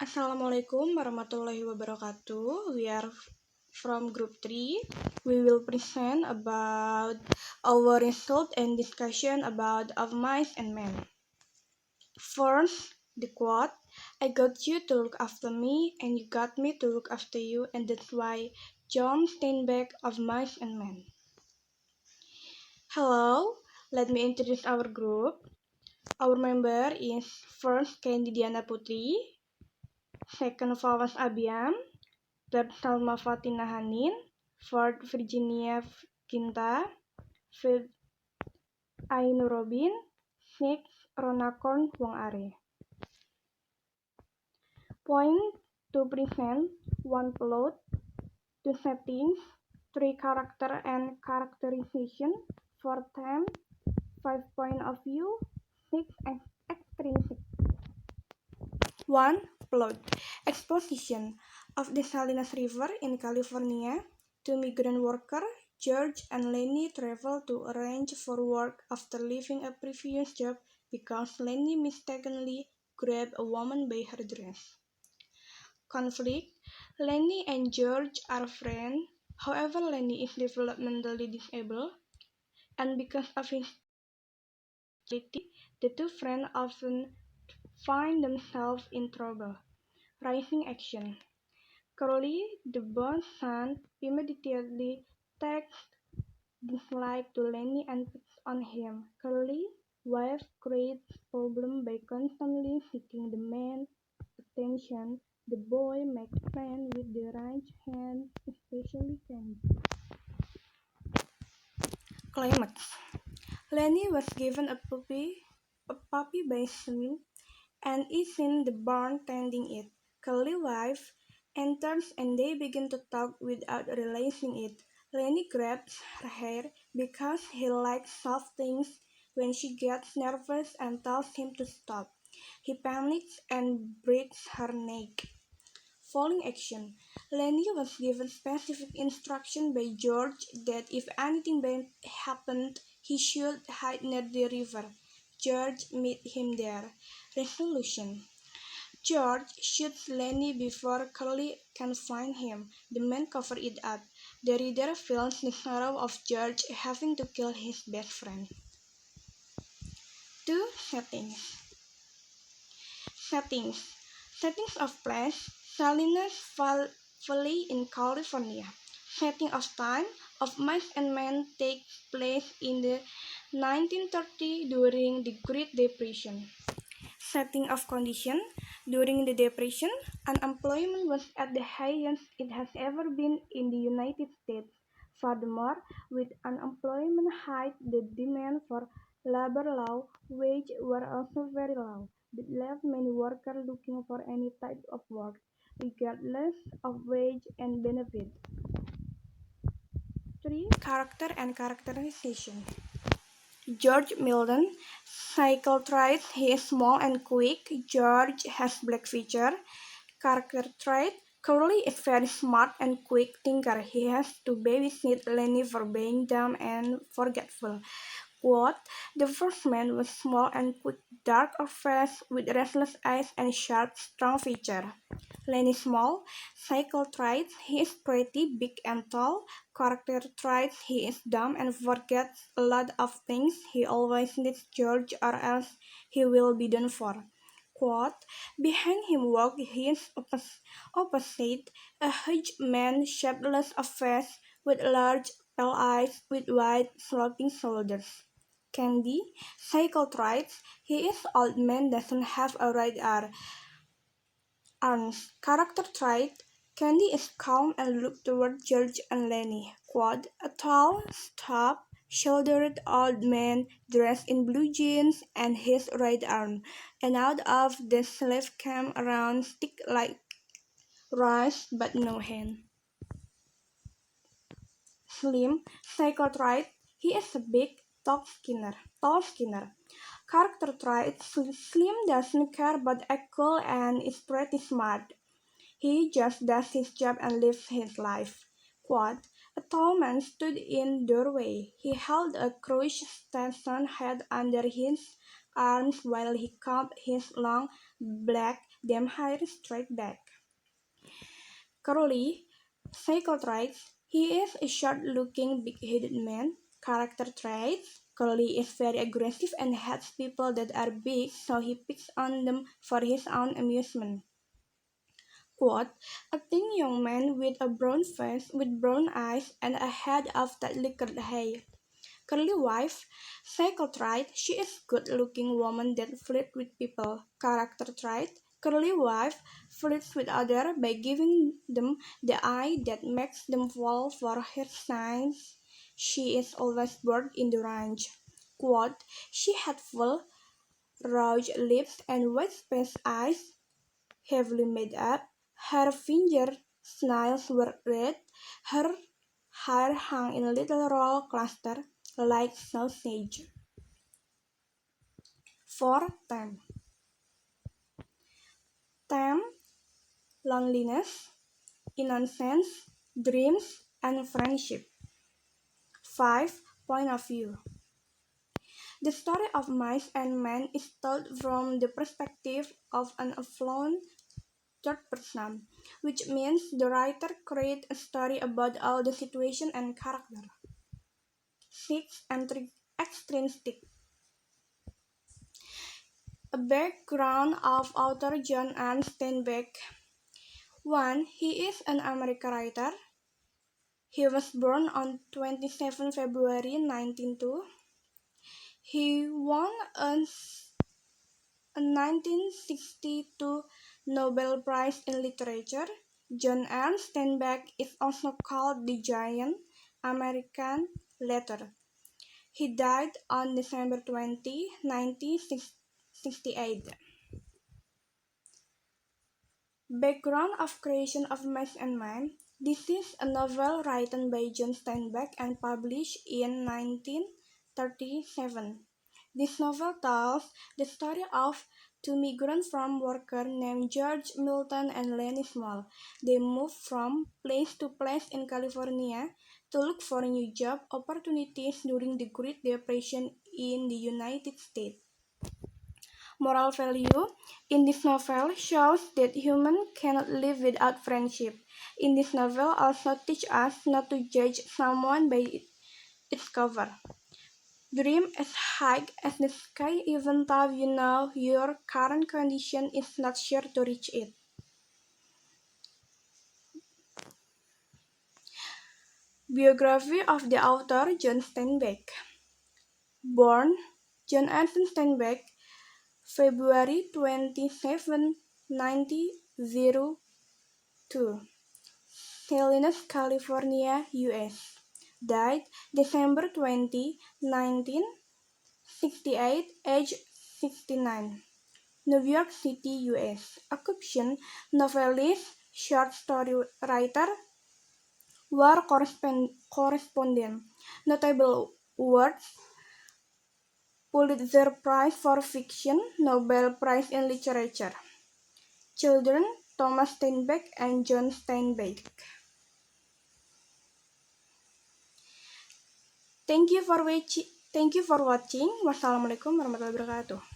Assalamualaikum warahmatullahi wabarakatuh. We are from group 3. We will present about our result and discussion about of mice and men. First, the quote, I got you to look after me and you got me to look after you, and that's why John Steinbeck of Mice and Men. Hello, let me introduce our group. Our member is first Kendi Putri, second Fawwas Abyan, third Salma Fathina Hanin, fourth Virginia Ginta, fifth Ainurrobin, sixth Ronnakorn Wongaree. Point to present, 1 plot, 2 settings, 3 character and characterization, 4 theme, 5 point of view, 6 extrinsic. 1. Plot. Exposition of the Salinas River in California. 2 migrant workers, George and Lenny, travel to arrange for work after leaving a previous job because Lenny mistakenly grabbed a woman by her dress. Conflict. Lenny and George are friends. However, Lenny is developmentally disabled, and because of his disability, the two friends often find themselves in trouble. Rising action. Curly, the boss son, immediately takes dislike to Lenny and picks on him. Curly's wife creates problems by constantly seeking the man's attention. The boy makes friends with the ranch hands, especially Kendi. Climax. Lenny was given a puppy by Slim, and is in the barn tending it. Curly's wife enters and they begin to talk without realizing it. Lenny grabs her hair because he likes soft things when she gets nervous and tells him to stop. He panics and breaks her neck. Following action. Lenny was given specific instruction by George that if anything bad happened, he should hide near the river. George meets him there. Resolution. George shoots Lenny before Curly can find him. The men cover it up. The reader feels the sorrow of George having to kill his best friend. 2. Settings. Settings of place, Salinas Valley in California. Setting of time of Mice and Men takes place in the 1930s during the Great Depression. Setting of condition, during the Depression, unemployment was at the highest it has ever been in the United States. Furthermore, with unemployment high, the demand for labor low, wages were also very low. That left many workers looking for any type of work, regardless of wage and benefits. 3. Character and characterization. George Milton, cycle trait, he is small and quick. George has black feature. Character trait, Curly is very smart and quick thinker. He has to babysit Lenny for being dumb and forgetful. Quote, the first man was small and quick, dark of face, with restless eyes and sharp, strong feature. Lenny small, cycle traits, he is pretty big and tall. Character traits, he is dumb and forgets a lot of things. He always needs George or else he will be done for. Quote, behind him walked his opposite, a huge man shapeless of face, with large pale eyes, with wide sloping shoulders. Kendi, cycle traits, he is old man doesn't have a right arms. Character trait, Kendi is calm and look toward George and Lenny. Quote, a tall, stout, shouldered old man dressed in blue jeans and his right arm, and out of the sleeve came around stick like rice but no hand. Slim, cycle trait, he is a big, tall skinner. Character trait, Slim doesn't care but act cool and is pretty smart. He just does his job and lives his life. Quote, a tall man stood in the doorway. He held a crushed Stetson hat under his arms while he combed his long, black, them hair straight back. Curly, cycle traits. He is a short-looking, big-headed man. Character traits. Curly is very aggressive and hates people that are big, so he picks on them for his own amusement. Quote, a thin young man with a brown face, with brown eyes, and a head of tightly curled hair. Curly wife, cycle trait, she is good-looking woman that flirts with people. Character trait, curly wife flirts with others by giving them the eye that makes them fall for her signs. She is always bored in the range. Quote, she had full, rouged lips and wide-spaced eyes, heavily made up. Her fingernails were red. Her hair hung in a little roll cluster like sausage. 4. Time, loneliness, innocence, dreams, and friendship. 5. Point of view. The story of mice and men is told from the perspective of an affluent third person, which means the writer creates a story about all the situation and character. 6. Extrinsic. A background of author John Ann Steinbeck. 1. He is an American writer. He was born on 27 February 1902. He won a 1962 Nobel Prize in Literature. John Ann Steinbeck is also called the Giant American Letter. He died on December 20, 1968. Background of creation of Mice and Men. This is a novel written by John Steinbeck and published in 1937. This novel tells the story of two migrant farm workers named George Milton and Lenny Small. They moved from place to place in California to look for new job opportunities during the Great Depression in the United States. Moral value in this novel shows that humans cannot live without friendship. In this novel also teach us not to judge someone by its cover. Dream as high as the sky even though you know your current condition is not sure to reach it. Biography of the author John Steinbeck. Born John Anton Steinbeck, February 27, 1902. Salinas, California, US. Died December 20, 1968, age 69. New York City, US. Occupation, novelist, short story writer, war correspondent. Notable awards: Pulitzer Prize for Fiction, Nobel Prize in Literature. Children, Thomas Steinbeck and John Steinbeck. Thank you for watching. Wassalamualaikum warahmatullahi wabarakatuh.